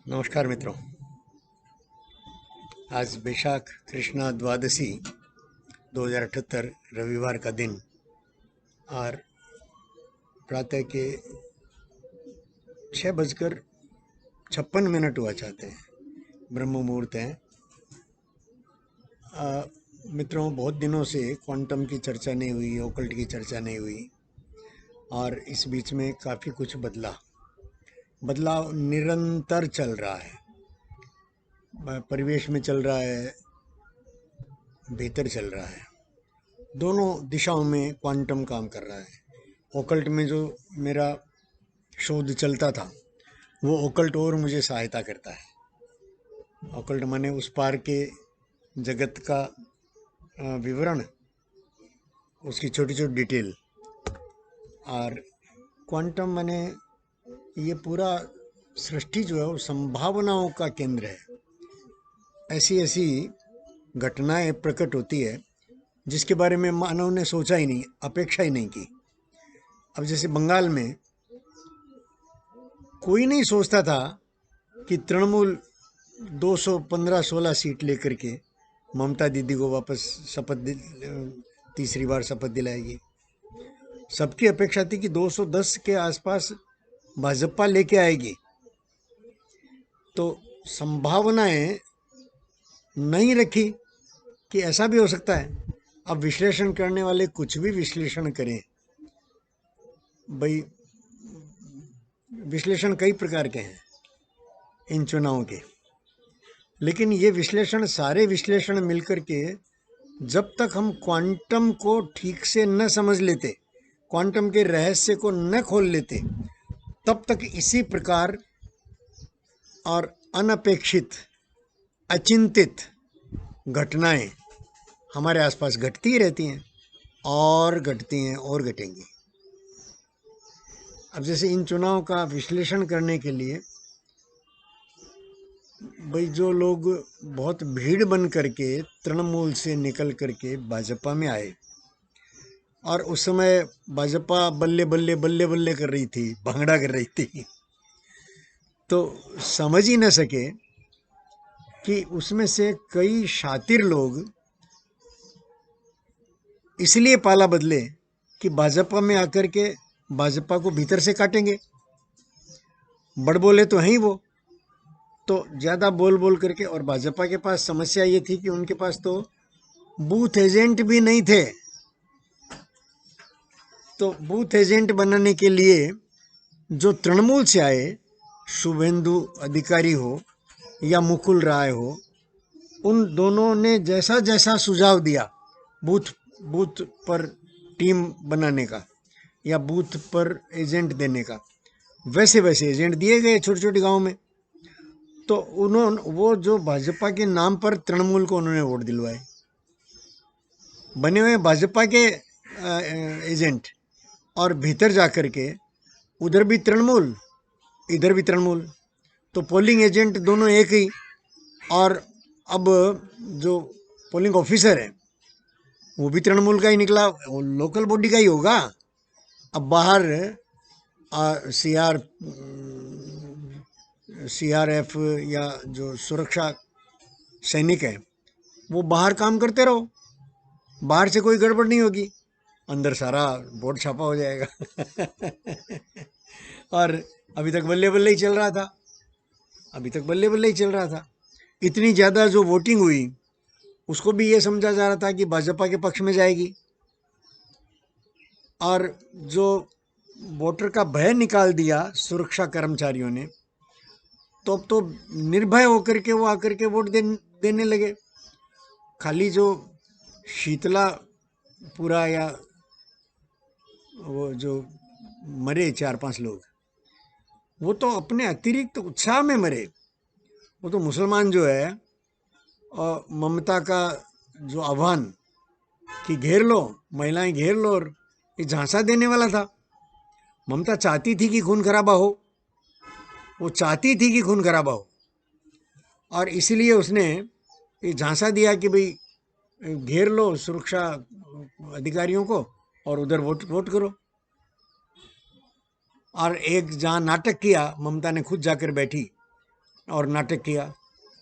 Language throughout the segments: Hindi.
नमस्कार मित्रों। आज बैशाख कृष्णा द्वादशी 2078 रविवार का दिन और प्रातः के 6:56 हुआ चाहते हैं, ब्रह्म मुहूर्त है। मित्रों, बहुत दिनों से क्वांटम की चर्चा नहीं हुई, ओकल्ट की चर्चा नहीं हुई और इस बीच में काफ़ी कुछ बदलाव निरंतर चल रहा है। परिवेश में चल रहा है, भीतर चल रहा है। दोनों दिशाओं में क्वांटम काम कर रहा है। ओकल्ट में जो मेरा शोध चलता था वो ओकल्ट और मुझे सहायता करता है। ओकल्ट माने उस पार के जगत का विवरण, उसकी छोटी छोटी डिटेल। और क्वांटम माने ये पूरा सृष्टि जो है वो संभावनाओं का केंद्र है। ऐसी ऐसी घटनाएं प्रकट होती है जिसके बारे में मानव ने सोचा ही नहीं, अपेक्षा ही नहीं की। अब जैसे बंगाल में कोई नहीं सोचता था कि तृणमूल 215-16 सीट लेकर के ममता दीदी को वापस तीसरी बार शपथ दिलाएगी। सबकी अपेक्षा थी कि 210 के आसपास भाजपा लेके आएगी। तो संभावनाएं नहीं रखी कि ऐसा भी हो सकता है। अब विश्लेषण करने वाले कुछ भी विश्लेषण करें भाई, विश्लेषण कई प्रकार के हैं इन चुनावों के, लेकिन ये विश्लेषण, सारे विश्लेषण मिलकर के जब तक हम क्वांटम को ठीक से न समझ लेते, क्वांटम के रहस्य को न खोल लेते, तब तक इसी प्रकार और अनपेक्षित, अचिंतित घटनाएं हमारे आसपास घटती ही रहती हैं और घटती हैं और घटेंगी। अब जैसे इन चुनाव का विश्लेषण करने के लिए भाई जो लोग बहुत भीड़ बन करके तृणमूल से निकल करके भाजपा में आए और उस समय भाजपा बल्ले बल्ले बल्ले बल्ले कर रही थी, भांगड़ा कर रही थी, तो समझ ही न सके कि उसमें से कई शातिर लोग इसलिए पाला बदले कि भाजपा में आकर के भाजपा को भीतर से काटेंगे। बड़ बोले तो हैं ही वो, तो ज़्यादा बोल बोल करके। और भाजपा के पास समस्या ये थी कि उनके पास तो बूथ एजेंट भी नहीं थे। तो बूथ एजेंट बनाने के लिए जो तृणमूल से आए, शुभेंदु अधिकारी हो या मुकुल राय हो, उन दोनों ने जैसा जैसा सुझाव दिया बूथ बूथ पर टीम बनाने का या बूथ पर एजेंट देने का, वैसे वैसे एजेंट दिए गए छोटे छोटे गांव में। तो उन्होंने वो जो भाजपा के नाम पर तृणमूल को उन्होंने वोट दिलवाए, बने हुए भाजपा के एजेंट, और भीतर जाकर के उधर भी तृणमूल इधर भी तृणमूल, तो पोलिंग एजेंट दोनों एक ही। और अब जो पोलिंग ऑफिसर है वो भी तृणमूल का ही निकला, वो लोकल बॉडी का ही होगा। अब बाहर सीआरएफ या जो सुरक्षा सैनिक है वो बाहर काम करते रहो, बाहर से कोई गड़बड़ नहीं होगी, अंदर सारा वोट छापा हो जाएगा। और अभी तक बल्ले बल्ले ही चल रहा था, अभी तक बल्ले बल्ले ही चल रहा था। इतनी ज़्यादा जो वोटिंग हुई उसको भी ये समझा जा रहा था कि भाजपा के पक्ष में जाएगी। और जो वोटर का भय निकाल दिया सुरक्षा कर्मचारियों ने, तो अब तो निर्भय होकर के वो आकर के वोट देने लगे। खाली जो शीतला पूरा या वो जो मरे 4-5 लोग, वो तो अपने अतिरिक्त उत्साह में मरे। वो तो मुसलमान जो है, और ममता का जो आह्वान कि घेर लो, महिलाएं घेर लो, और ये झांसा देने वाला था। ममता चाहती थी कि खून खराबा हो, वो चाहती थी कि खून खराबा हो, और इसीलिए उसने ये झांसा दिया कि भाई घेर लो सुरक्षा अधिकारियों को और उधर वोट करो। और एक जहाँ नाटक किया, ममता ने खुद जाकर बैठी और नाटक किया,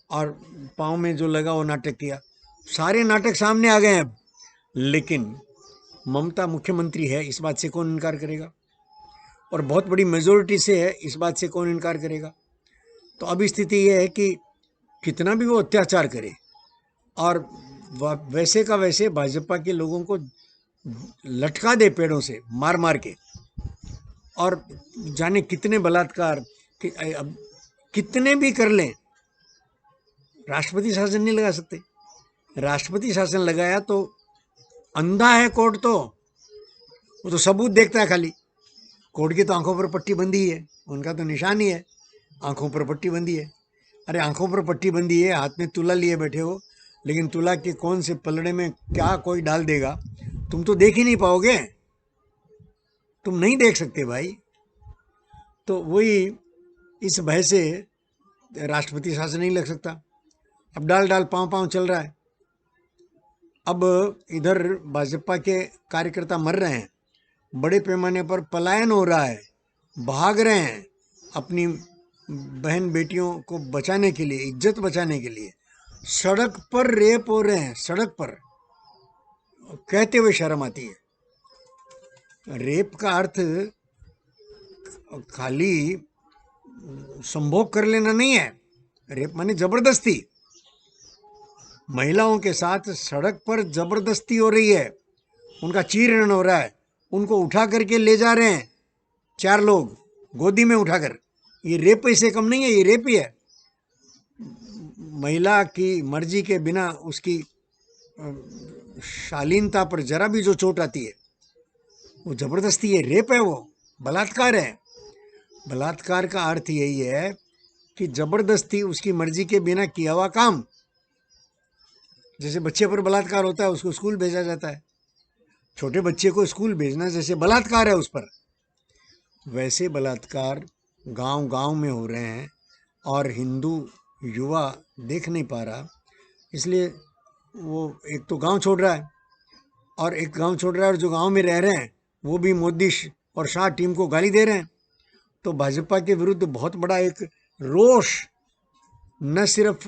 और पाँव में जो लगा वो नाटक किया, सारे नाटक सामने आ गए हैं अब। लेकिन ममता मुख्यमंत्री है, इस बात से कौन इनकार करेगा, और बहुत बड़ी मेजोरिटी से है, इस बात से कौन इनकार करेगा। तो अब स्थिति ये है कि कितना भी वो अत्याचार करे और वैसे का वैसे भाजपा के लोगों को लटका दे पेड़ों से मार मार के, और जाने कितने बलात्कार अब कितने भी कर लें, राष्ट्रपति शासन नहीं लगा सकते। राष्ट्रपति शासन लगाया तो अंधा है कोर्ट, तो वो तो सबूत देखता है खाली। कोर्ट की तो आंखों पर पट्टी बंधी है, उनका तो निशान ही है आंखों पर पट्टी बंधी है। अरे आंखों पर पट्टी बंधी है, हाथ में तुला लिए बैठे हो, लेकिन तुला के कौन से पलड़े में क्या कोई डाल देगा तुम तो देख ही नहीं पाओगे, तुम नहीं देख सकते भाई। तो वही इस भय से राष्ट्रपति शासन नहीं लग सकता। अब डाल डाल पाँव पाँव चल रहा है। अब इधर भाजपा के कार्यकर्ता मर रहे हैं, बड़े पैमाने पर पलायन हो रहा है, भाग रहे हैं अपनी बहन बेटियों को बचाने के लिए, इज्जत बचाने के लिए। सड़क पर रेप हो रहे हैं, सड़क पर, कहते हुए शर्म आती है। रेप का अर्थ खाली संभोग कर लेना नहीं है, रेप माने जबरदस्ती। महिलाओं के साथ सड़क पर जबरदस्ती हो रही है, उनका चीरहरण हो रहा है, उनको उठा करके ले जा रहे हैं 4 लोग गोदी में उठाकर। ये रेप इससे कम नहीं है, ये रेप ही है। महिला की मर्जी के बिना उसकी शालीनता पर जरा भी जो चोट आती है वो जबरदस्ती है, रेप है, वो बलात्कार है। बलात्कार का अर्थ यही है कि जबरदस्ती उसकी मर्जी के बिना किया हुआ काम। जैसे बच्चे पर बलात्कार होता है, उसको स्कूल भेजा जाता है, छोटे बच्चे को स्कूल भेजना जैसे बलात्कार है उस पर, वैसे बलात्कार गांव गांव में हो रहे हैं और हिंदू युवा देख नहीं पा रहा, इसलिए वो एक तो गांव छोड़ रहा है, और एक गांव छोड़ रहा है, और जो गांव में रह रहे हैं वो भी मोदी और शाह टीम को गाली दे रहे हैं। तो भाजपा के विरुद्ध बहुत बड़ा एक रोष न सिर्फ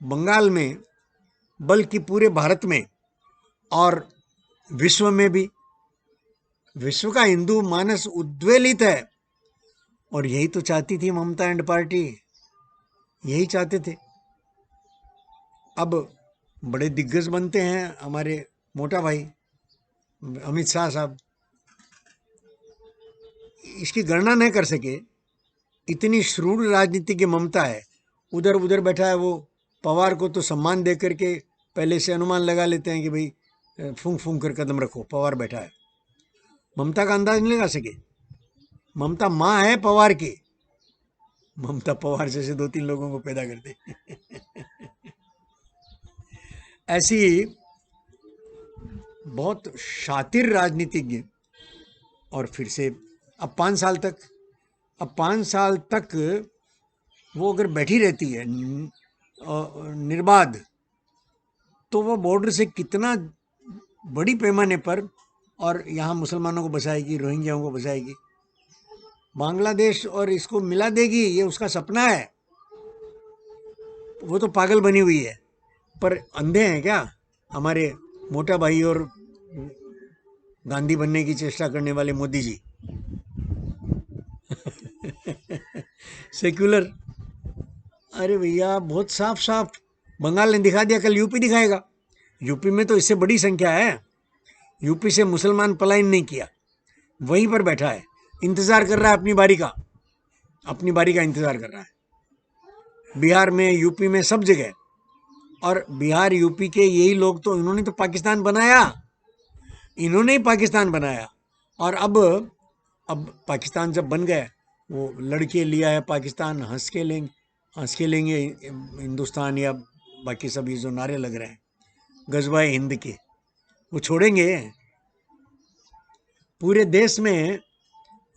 बंगाल में बल्कि पूरे भारत में और विश्व में भी। विश्व का हिंदू मानस उद्वेलित है, और यही तो चाहती थी ममता एंड पार्टी, यही चाहते थे। अब बड़े दिग्गज बनते हैं हमारे मोटा भाई अमित शाह साहब, इसकी गणना नहीं कर सके, इतनी श्रूड राजनीति की ममता है। उधर उधर बैठा है वो पवार को तो सम्मान दे करके पहले से अनुमान लगा लेते हैं कि भाई फूंक फूंक कर कदम रखो, पवार बैठा है। ममता का अंदाज नहीं लगा सके। ममता माँ है पवार की, ममता पवार जैसे 2-3 लोगों को पैदा कर दे। ऐसी बहुत शातिर राजनीतिज्ञ, और फिर से अब 5 साल तक वो अगर बैठी रहती है निर्बाध, तो वो बॉर्डर से कितना बड़ी पैमाने पर, और यहाँ मुसलमानों को बचाएगी, रोहिंग्याओं को बचाएगी, बांग्लादेश और इसको मिला देगी, ये उसका सपना है। वो तो पागल बनी हुई है, पर अंधे हैं क्या हमारे मोटा भाई और गांधी बनने की चेष्टा करने वाले मोदी जी। सेक्युलर, अरे भैया बहुत साफ साफ बंगाल ने दिखा दिया, कल यूपी दिखाएगा। यूपी में तो इससे बड़ी संख्या है, यूपी से मुसलमान पलायन नहीं किया, वहीं पर बैठा है, इंतजार कर रहा है अपनी बारी का, अपनी बारी का इंतजार कर रहा है। बिहार में, यूपी में, सब जगह। और बिहार यूपी के यही लोग तो, इन्होंने तो पाकिस्तान बनाया, इन्होंने ही पाकिस्तान बनाया। और अब पाकिस्तान जब बन गए, वो लड़के लिया है पाकिस्तान, हंस के लेंगे हिंदुस्तान, या बाकी सब ये जो नारे लग रहे हैं गजवाए हिंद के, वो छोड़ेंगे? पूरे देश में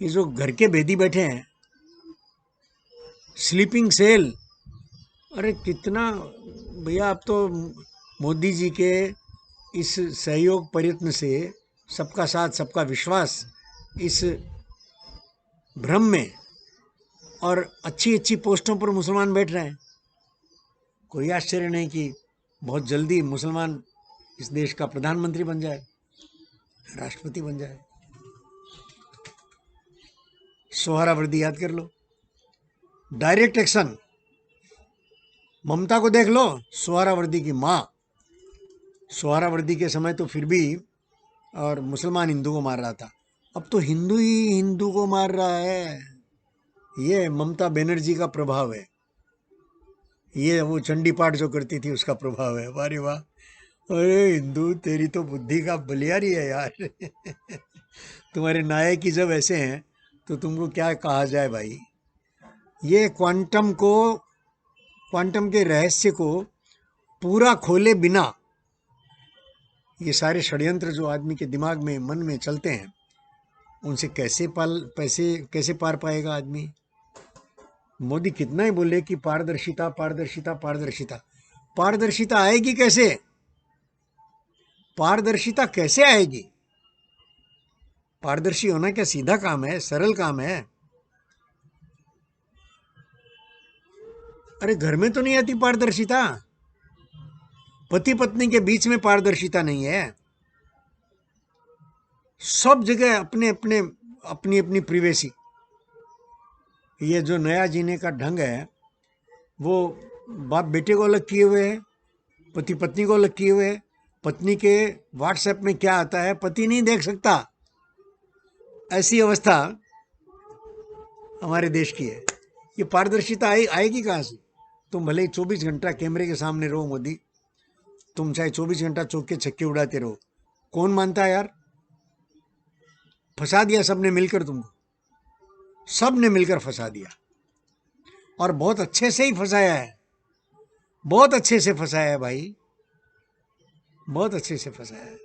ये जो घर के भेदी बैठे हैं, स्लीपिंग सेल, अरे कितना भैया, अब तो मोदी जी के इस सहयोग प्रयत्न से, सबका साथ सबका विश्वास, इस भ्रम में, और अच्छी अच्छी पोस्टों पर मुसलमान बैठ रहे हैं। कोई आश्चर्य नहीं कि बहुत जल्दी मुसलमान इस देश का प्रधानमंत्री बन जाए, राष्ट्रपति बन जाए। सोहरावर्दी याद कर लो, डायरेक्ट एक्शन। ममता को देख लो, सोहरावर्दी की माँ। सोहरावर्दी के समय तो फिर भी और मुसलमान हिंदू को मार रहा था, अब तो हिंदू ही हिंदू को मार रहा है। ये ममता बनर्जी का प्रभाव है, ये वो चंडी पाठ जो करती थी उसका प्रभाव है। वाह रे वाह, अरे हिंदू तेरी तो बुद्धि का बलियारी है यार। तुम्हारे नायक ही जब ऐसे हैं तो तुमको क्या कहा जाए भाई। ये क्वांटम के रहस्य को पूरा खोले बिना ये सारे षड्यंत्र जो आदमी के दिमाग में मन में चलते हैं उनसे कैसे पार पाएगा आदमी। मोदी कितना ही बोले कि पारदर्शिता पारदर्शिता पारदर्शिता, पारदर्शिता आएगी कैसे? पारदर्शिता कैसे आएगी? पारदर्शी होना क्या सीधा काम है, सरल काम है? अरे घर में तो नहीं आती पारदर्शिता, पति पत्नी के बीच में पारदर्शिता नहीं है। सब जगह अपनी अपनी प्रिवेसी। ये जो नया जीने का ढंग है वो बाप बेटे को अलग किए हुए है, पति पत्नी को अलग किए हुए है। पत्नी के व्हाट्सएप में क्या आता है पति नहीं देख सकता। ऐसी अवस्था हमारे देश की है। ये पारदर्शिता आएगी कहाँ से? तुम भले ही 24 घंटा कैमरे के सामने रहो मोदी, तुम चाहे 24 घंटा चौके छक्के उड़ाते रहो, कौन मानता है यार? फंसा दिया सबने मिलकर तुमको, सबने मिलकर फंसा दिया, और बहुत अच्छे से ही फंसाया है, बहुत अच्छे से फंसाया है भाई, बहुत अच्छे से फंसाया है।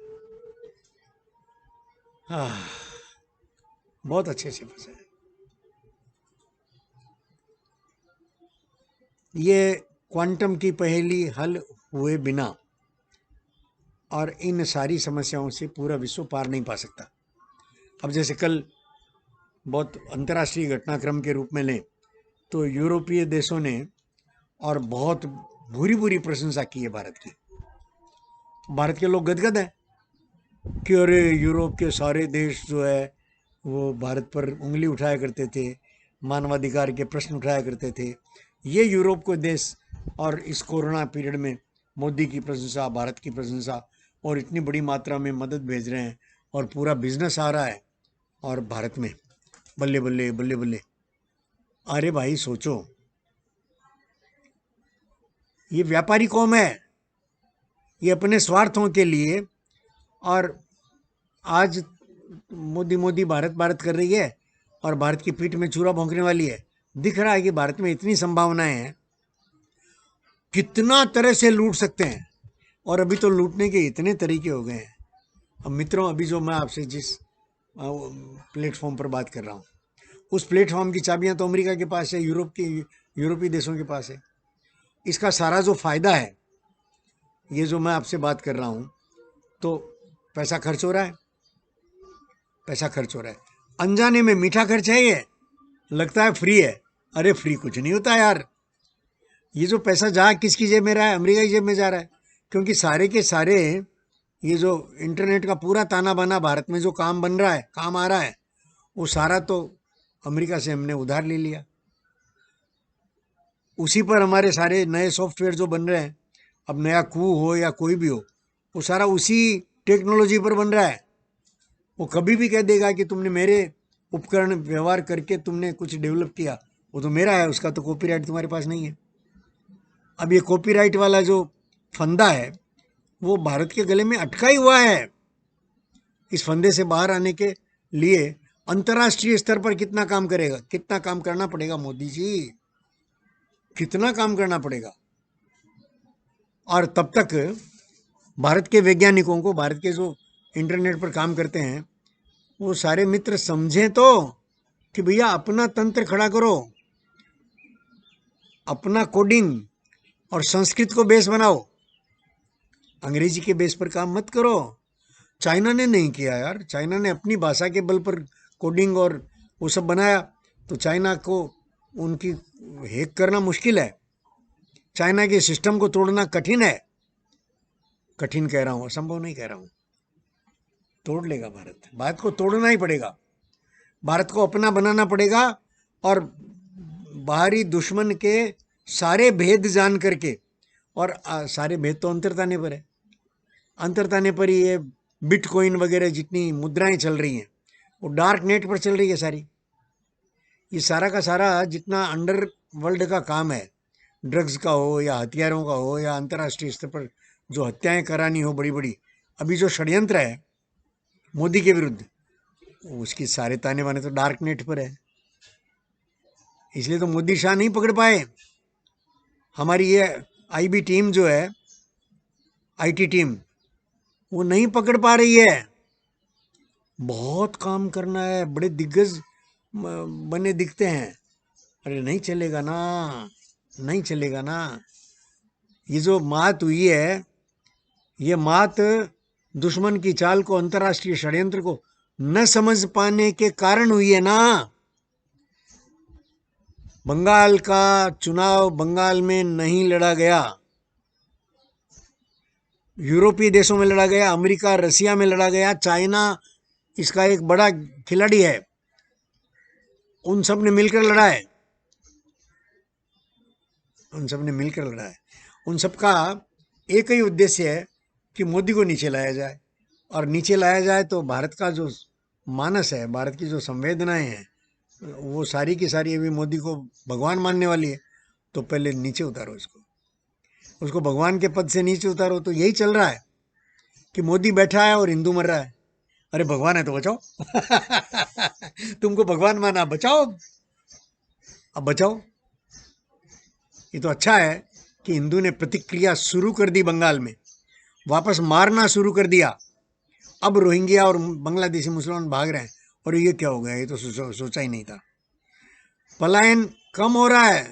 बहुत अच्छे से फंसाया है। ये क्वांटम की पहेली हल हुए बिना और इन सारी समस्याओं से पूरा विश्व पार नहीं पा सकता। अब जैसे कल बहुत अंतर्राष्ट्रीय घटनाक्रम के रूप में लें तो यूरोपीय देशों ने और बहुत बुरी बुरी प्रशंसा की है भारत की। भारत के लोग गदगद हैं कि अरे यूरोप के सारे देश जो है वो भारत पर उंगली उठाया करते थे, मानवाधिकार के प्रश्न उठाया करते थे। ये यूरोप को देश और इस कोरोना पीरियड में मोदी की प्रशंसा, भारत की प्रशंसा, और इतनी बड़ी मात्रा में मदद भेज रहे हैं और पूरा बिजनेस आ रहा है, और भारत में बल्ले बल्ले बल्ले बल्ले। अरे भाई सोचो, ये व्यापारी कौम है, ये अपने स्वार्थों के लिए, और आज मोदी भारत भारत कर रही है और भारत की पीठ में चूरा भोंकने वाली है। दिख रहा है कि भारत में इतनी संभावनाएं हैं, कितना तरह से लूट सकते हैं, और अभी तो लूटने के इतने तरीके हो गए हैं। अब मित्रों, अभी जो मैं आपसे जिस प्लेटफॉर्म पर बात कर रहा हूँ उस प्लेटफॉर्म की चाबियां तो अमेरिका के पास है, यूरोपीय देशों के पास है। इसका सारा जो फायदा है, ये जो मैं आपसे बात कर रहा हूँ, तो पैसा खर्च हो रहा है, पैसा खर्च हो रहा है, अनजाने में मीठा खर्च है, ये लगता है फ्री है। अरे फ्री कुछ नहीं होता यार। ये जो पैसा जा किसकी जेब में रहा है? अमेरिका की जेब में जा रहा है, क्योंकि सारे के सारे ये जो इंटरनेट का पूरा ताना बाना भारत में जो काम बन रहा है, काम आ रहा है, वो सारा तो अमेरिका से हमने उधार ले लिया। उसी पर हमारे सारे नए सॉफ्टवेयर जो बन रहे हैं, अब नया कू हो या कोई भी हो, वो सारा उसी टेक्नोलॉजी पर बन रहा है। वो कभी भी कह देगा कि तुमने मेरे उपकरण व्यवहार करके तुमने कुछ डेवलप किया, वो तो मेरा है, उसका तो कॉपीराइट तुम्हारे पास नहीं है। अब ये कॉपीराइट वाला जो फंदा है वो भारत के गले में अटका ही हुआ है। इस फंदे से बाहर आने के लिए अंतर्राष्ट्रीय स्तर पर कितना काम करेगा, कितना काम करना पड़ेगा मोदी जी, कितना काम करना पड़ेगा। और तब तक भारत के वैज्ञानिकों को, भारत के जो इंटरनेट पर काम करते हैं, वो सारे मित्र समझें तो कि भैया अपना तंत्र खड़ा करो, अपना कोडिंग और संस्कृत को बेस बनाओ, अंग्रेजी के बेस पर काम मत करो। चाइना ने नहीं किया यार, चाइना ने अपनी भाषा के बल पर कोडिंग और वो सब बनाया, तो चाइना को उनकी हैक करना मुश्किल है। चाइना के सिस्टम को तोड़ना कठिन है, कठिन कह रहा हूं, असंभव नहीं कह रहा हूं, तोड़ लेगा भारत। भारत को तोड़ना ही पड़ेगा, भारत को अपना बनाना पड़ेगा, और बाहरी दुश्मन के सारे भेद जान करके, और सारे भेद तो अंतर्ताने पर है, अंतर्ताने पर ही ये बिटकॉइन वगैरह जितनी मुद्राएं चल रही हैं वो डार्क नेट पर चल रही है सारी। ये सारा का सारा जितना अंडर वर्ल्ड का काम है, ड्रग्स का हो या हथियारों का हो या अंतर्राष्ट्रीय स्तर पर जो हत्याएं करानी हो बड़ी बड़ी, अभी जो षड्यंत्र है मोदी के विरुद्ध, उसकी सारे ताने बाने तो डार्क नेट पर है। इसलिए तो मोदी शाह नहीं पकड़ पाए। हमारी ये आईबी टीम जो है, आईटी टीम, वो नहीं पकड़ पा रही है। बहुत काम करना है, बड़े दिग्गज बने दिखते हैं। अरे नहीं चलेगा ना, नहीं चलेगा ना। ये जो मात हुई है, ये मात दुश्मन की चाल को, अंतर्राष्ट्रीय षड्यंत्र को न समझ पाने के कारण हुई है ना। बंगाल का चुनाव बंगाल में नहीं लड़ा गया, यूरोपीय देशों में लड़ा गया, अमेरिका रसिया में लड़ा गया, चाइना इसका एक बड़ा खिलाड़ी है, उन सब ने मिलकर लड़ा है, उन सब ने मिलकर लड़ा है। उन सब का एक ही उद्देश्य है कि मोदी को नीचे लाया जाए, और नीचे लाया जाए तो भारत का जो मानस है, भारत की जो संवेदनाएं हैं, वो सारी की सारी अभी मोदी को भगवान मानने वाली है। तो पहले नीचे उतारो इसको, उसको भगवान के पद से नीचे उतारो। तो यही चल रहा है कि मोदी बैठा है और हिंदू मर रहा है। अरे भगवान है तो बचाओ तुमको भगवान माना, बचाओ, अब बचाओ। ये तो अच्छा है कि हिंदू ने प्रतिक्रिया शुरू कर दी, बंगाल में वापस मारना शुरू कर दिया। अब रोहिंग्या और बांग्लादेशी मुसलमान भाग रहे हैं, और ये क्या हो गया, ये तो सोचा ही नहीं था। पलायन कम हो रहा है।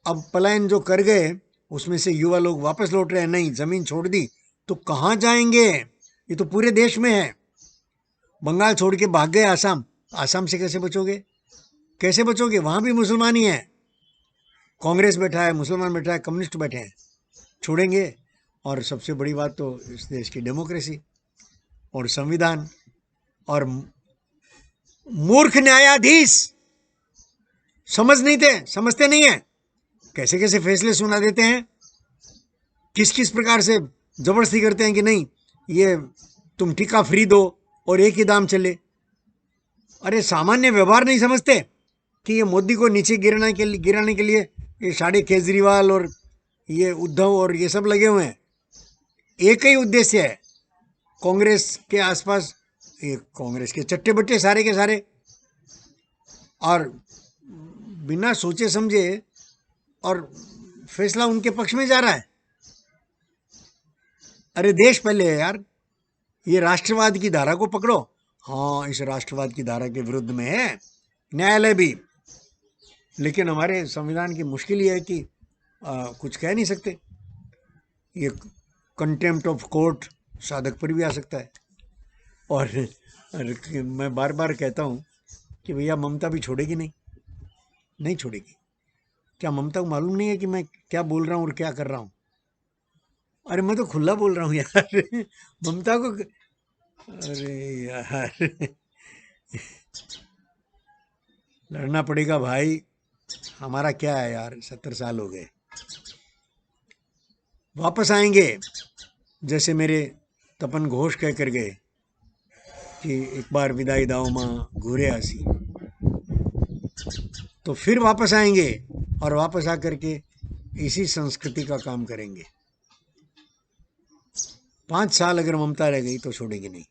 अब पलायन जो कर गए उसमें से युवा लोग वापस लौट रहे हैं। नहीं, जमीन छोड़ दी तो कहाँ जाएंगे, ये तो पूरे देश में है। बंगाल छोड़ के भाग गए आसाम, आसाम से कैसे बचोगे, कैसे बचोगे, वहां भी मुसलमान ही है, कांग्रेस बैठा है, मुसलमान बैठा है, कम्युनिस्ट बैठे हैं, छोड़ेंगे। और सबसे बड़ी बात तो इस देश की डेमोक्रेसी और संविधान, और मूर्ख न्यायाधीश समझते नहीं है, कैसे कैसे फैसले सुना देते हैं, किस किस प्रकार से जबरदस्ती करते हैं कि नहीं ये तुम टीका फ्री दो और एक ही दाम चले। अरे सामान्य व्यवहार नहीं समझते कि ये मोदी को नीचे गिराने के लिए ये साढ़े केजरीवाल और ये उद्धव और ये सब लगे हुए हैं। एक ही उद्देश्य है, कांग्रेस के आसपास ये कांग्रेस के चट्टे बट्टे सारे के सारे, और बिना सोचे समझे, और फैसला उनके पक्ष में जा रहा है। अरे देश पहले है यार, ये राष्ट्रवाद की धारा को पकड़ो। हाँ, इस राष्ट्रवाद की धारा के विरुद्ध में है न्यायालय भी, लेकिन हमारे संविधान की मुश्किल ये है कि कुछ कह नहीं सकते। ये कंटेम्प्ट ऑफ कोर्ट साधक पर भी आ सकता है। और मैं बार बार कहता हूँ कि भैया ममता भी छोड़ेगी नहीं, नहीं छोड़ेगी। क्या ममता को मालूम नहीं है कि मैं क्या बोल रहा हूँ और क्या कर रहा हूँ? अरे मैं तो खुला बोल रहा हूँ यार ममता को, अरे यार लड़ना पड़ेगा भाई। हमारा क्या है यार, 70 साल हो गए, वापस आएंगे। जैसे मेरे तपन घोष कह कर गए कि एक बार विदाई दाओ माँ घूरे आसी, तो फिर वापस आएंगे, और वापस आकर के इसी संस्कृति का काम करेंगे। 5 साल अगर ममता रह गई तो छोड़ेगी नहीं,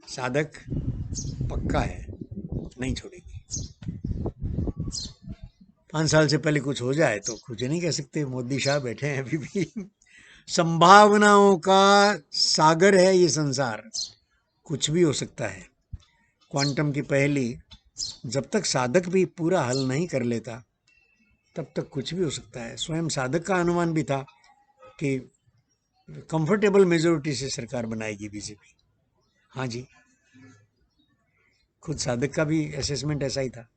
साधक पक्का है, नहीं छोड़ेगी। 5 साल से पहले कुछ हो जाए तो कुछ नहीं कह सकते, मोदी शाह बैठे हैं अभी भी संभावनाओं का सागर है ये संसार, कुछ भी हो सकता है। क्वांटम की पहेली जब तक साधक भी पूरा हल नहीं कर लेता तब तक कुछ भी हो सकता है। स्वयं साधक का अनुमान भी था कि कंफर्टेबल मेजोरिटी से सरकार बनाएगी बीजेपी। हाँ जी, खुद साधक का भी असेसमेंट ऐसा ही था।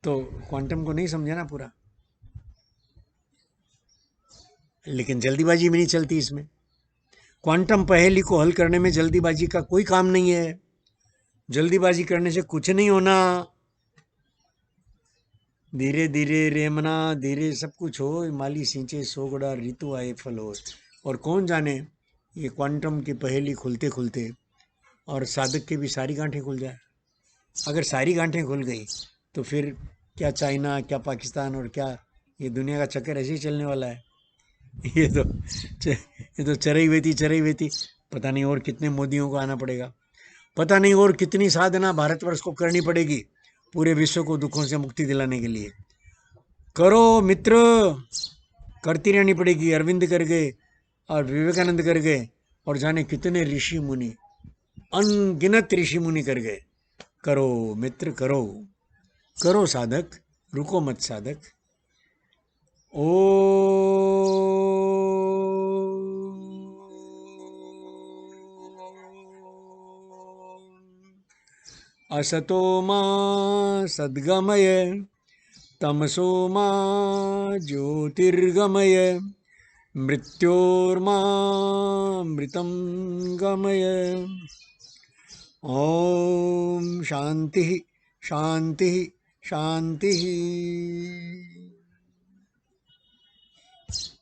तो क्वांटम को नहीं समझा ना पूरा। लेकिन जल्दीबाजी भी नहीं चलती इसमें। क्वांटम पहेली को हल करने में जल्दीबाजी का कोई काम नहीं है। जल्दीबाजी करने से कुछ नहीं होना। धीरे धीरे रेमना, धीरे सब कुछ हो, माली सींचे सोगड़ा, ऋतु आए फल हो। और कौन जाने ये क्वांटम की पहेली खुलते खुलते और साधक की भी सारी गांठें खुल जाए। अगर सारी गांठें खुल गई तो फिर क्या चाइना, क्या पाकिस्तान और क्या ये दुनिया का चक्कर ऐसे ही चलने वाला है। ये तो ये तो चरई वेती। पता नहीं और कितने मोदियों को आना पड़ेगा, पता नहीं और कितनी साधना भारतवर्ष को करनी पड़ेगी पूरे विश्व को दुखों से मुक्ति दिलाने के लिए। करो मित्र, करती रहनी पड़ेगी। अरविंद कर गए और विवेकानंद कर गए और जाने कितने ऋषि मुनि, अनगिनत ऋषि मुनि कर गए। करो मित्र करो, करो साधक, रुको मत साधक। ओ असतो मा सद्गमय, तमसो मा ज्योतिर्गमय, मृत्योर्मामृतं गमय। ओम शांति शांति शांति।